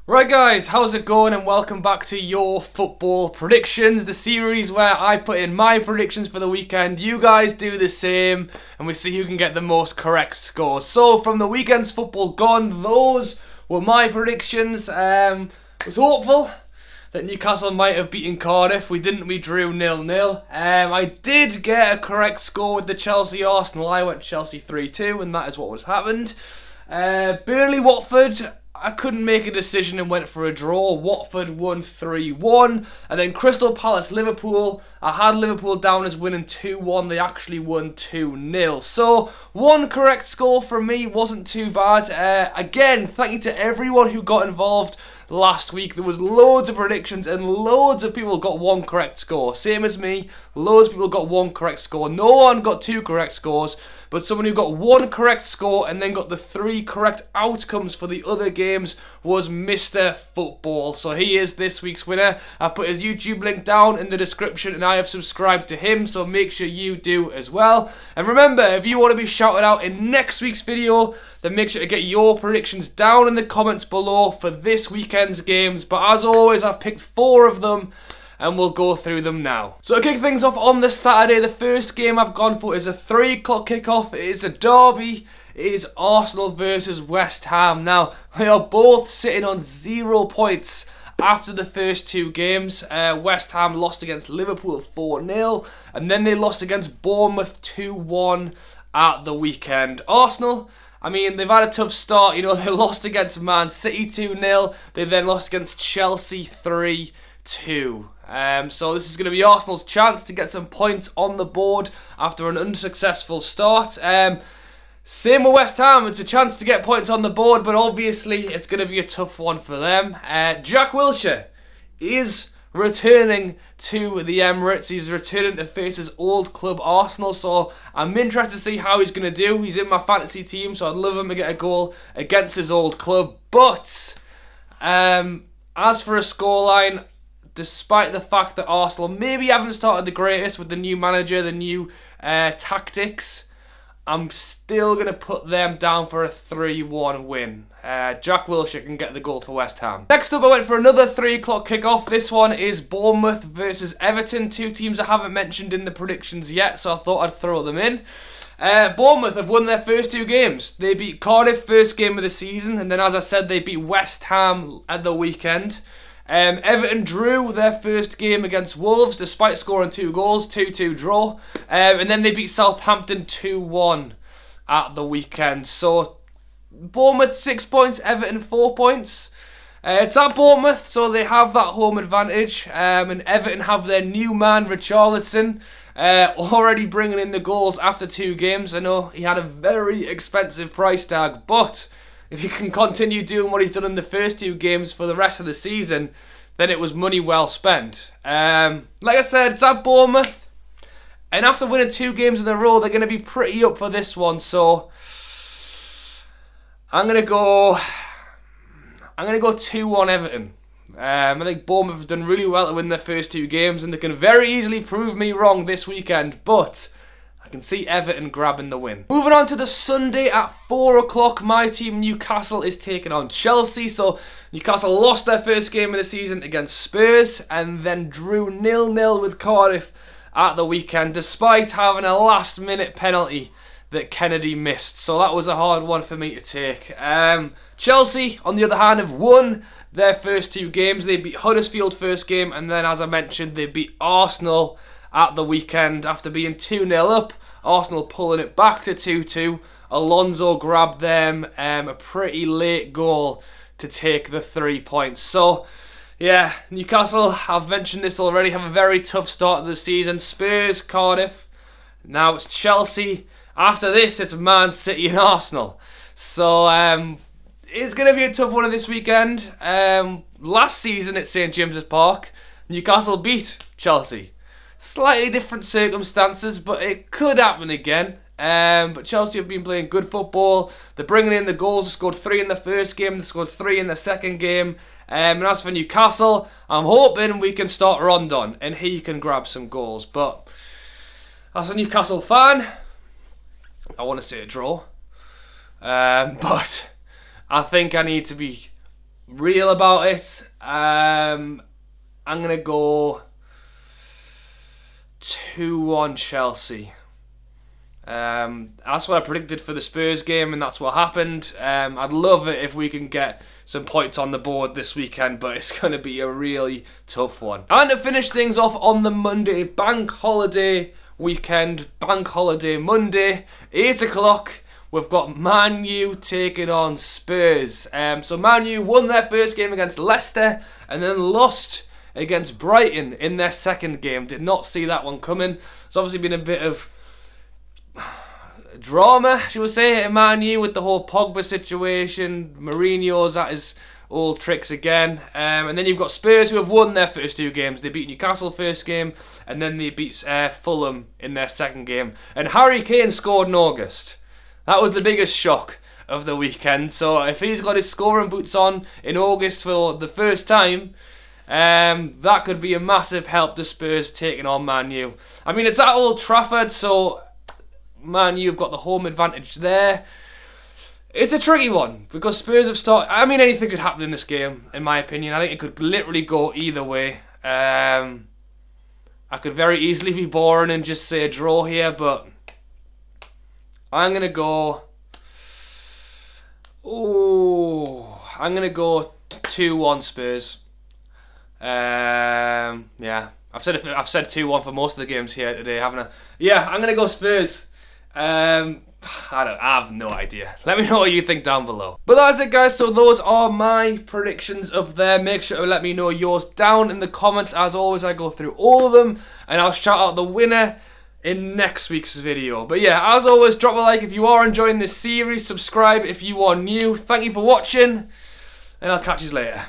Right guys, how's it going and welcome back to Your Football Predictions, the series where I put in my predictions for the weekend, you guys do the same, and we see who can get the most correct scores. So from the weekend's football gone, those were my predictions. I was hopeful that Newcastle might have beaten Cardiff. We didn't, we drew 0-0. I did get a correct score with the Chelsea-Arsenal. I went Chelsea 3-2 and that is what was happened. Burnley-Watford, I couldn't make a decision and went for a draw. Watford won 3-1. And then Crystal Palace-Liverpool, I had Liverpool down as winning 2-1. They actually won 2-0. So, one correct score from me, wasn't too bad. Again, thank you to everyone who got involved last week. There was loads of predictions and loads of people got one correct score. Same as me, loads of people got one correct score. No one got two correct scores, but someone who got one correct score and then got the 3 correct outcomes for the other games was Mr. Football. So he is this week's winner. I've put his YouTube link down in the description and I have subscribed to him, so make sure you do as well. And remember, if you want to be shouted out in next week's video, then make sure to get your predictions down in the comments below for this weekend's games. But as always, I've picked 4 of them and we'll go through them now. So to kick things off on this Saturday, the first game I've gone for is a 3 o'clock kickoff. It is a derby. It is Arsenal versus West Ham. Now, they are both sitting on 0 points after the first 2 games. West Ham lost against Liverpool 4-0 and then they lost against Bournemouth 2-1 at the weekend. Arsenal, I mean, they've had a tough start. You know, they lost against Man City 2-0. They then lost against Chelsea 3-2. So this is going to be Arsenal's chance to get some points on the board after an unsuccessful start. Same with West Ham. It's a chance to get points on the board, but obviously it's going to be a tough one for them. Jack Wilshere is returning to the Emirates. He's returning to face his old club Arsenal, so I'm interested to see how he's going to do. He's in my fantasy team, so I'd love him to get a goal against his old club. But as for a scoreline, despite the fact that Arsenal maybe haven't started the greatest with the new manager, the new tactics, I'm still going to put them down for a 3-1 win. Jack Wilshere can get the goal for West Ham. Next up, I went for another 3 o'clock kickoff. This one is Bournemouth versus Everton. 2 teams I haven't mentioned in the predictions yet, so I thought I'd throw them in. Bournemouth have won their first 2 games. They beat Cardiff first game of the season, and then as I said, they beat West Ham at the weekend. Everton drew their first game against Wolves despite scoring 2 goals, 2-2 draw. And then they beat Southampton 2-1 at the weekend. So Bournemouth 6 points, Everton 4 points. It's at Bournemouth, so they have that home advantage. And Everton have their new man, Richarlison, already bringing in the goals after 2 games. I know he had a very expensive price tag, but if he can continue doing what he's done in the first 2 games for the rest of the season, then it was money well spent. Like I said, it's at Bournemouth, and after winning 2 games in a row, they're going to be pretty up for this one. So I'm going to go 2-1 Everton. I think Bournemouth have done really well to win their first 2 games, and they can very easily prove me wrong this weekend, but I can see Everton grabbing the win. Moving on to the Sunday at 4 o'clock, my team Newcastle is taking on Chelsea. So Newcastle lost their first game of the season against Spurs and then drew 0-0 with Cardiff at the weekend, despite having a last-minute penalty that Kennedy missed. So that was a hard one for me to take. Chelsea, on the other hand, have won their first 2 games. They beat Huddersfield first game, and then, as I mentioned, they beat Arsenal at the weekend after being 2-0 up. Arsenal pulling it back to 2-2. Alonso grabbed them a pretty late goal to take the 3 points. So, yeah, Newcastle, I've mentioned this already, have a very tough start to the season. Spurs, Cardiff. Now it's Chelsea. After this, it's Man City and Arsenal. So, it's going to be a tough one this weekend. Last season at St James's Park, Newcastle beat Chelsea. Slightly different circumstances, but it could happen again. But Chelsea have been playing good football. They're bringing in the goals. They scored 3 in the first game. They scored 3 in the second game. And as for Newcastle, I'm hoping we can start Rondon and he can grab some goals. But as a Newcastle fan, I want to see a draw. But I think I need to be real about it. I'm going to go 2-1 Chelsea. That's what I predicted for the Spurs game, and that's what happened. I'd love it if we can get some points on the board this weekend, but it's going to be a really tough one. And to finish things off on the Monday, bank holiday weekend, bank holiday Monday, 8 o'clock, we've got Man U taking on Spurs. So Man U won their first game against Leicester and then lost against Brighton in their second game. Did not see that one coming. It's obviously been a bit of drama, should we say, at Man U with the whole Pogba situation. Mourinho's at his old tricks again. And then you've got Spurs, who have won their first 2 games. They beat Newcastle first game, and then they beat Fulham in their second game. And Harry Kane scored in August. That was the biggest shock of the weekend. So if he's got his scoring boots on in August for the first time, that could be a massive help to Spurs taking on Man U. I mean, it's at Old Trafford, so Man U have got the home advantage there. It's a tricky one because Spurs have started. I mean, anything could happen in this game, in my opinion. I think it could literally go either way. I could very easily be boring and just say a draw here, but I'm gonna go. I'm gonna go 2-1 Spurs. Yeah, I've said 2-1 for most of the games here today, haven't I? Yeah, I'm gonna go Spurs. I have no idea. Let me know what you think down below. But that's it, guys. So those are my predictions up there. Make sure to let me know yours down in the comments. As always, I go through all of them, and I'll shout out the winner in next week's video. But yeah, as always, drop a like if you are enjoying this series. Subscribe if you are new. Thank you for watching, and I'll catch you later.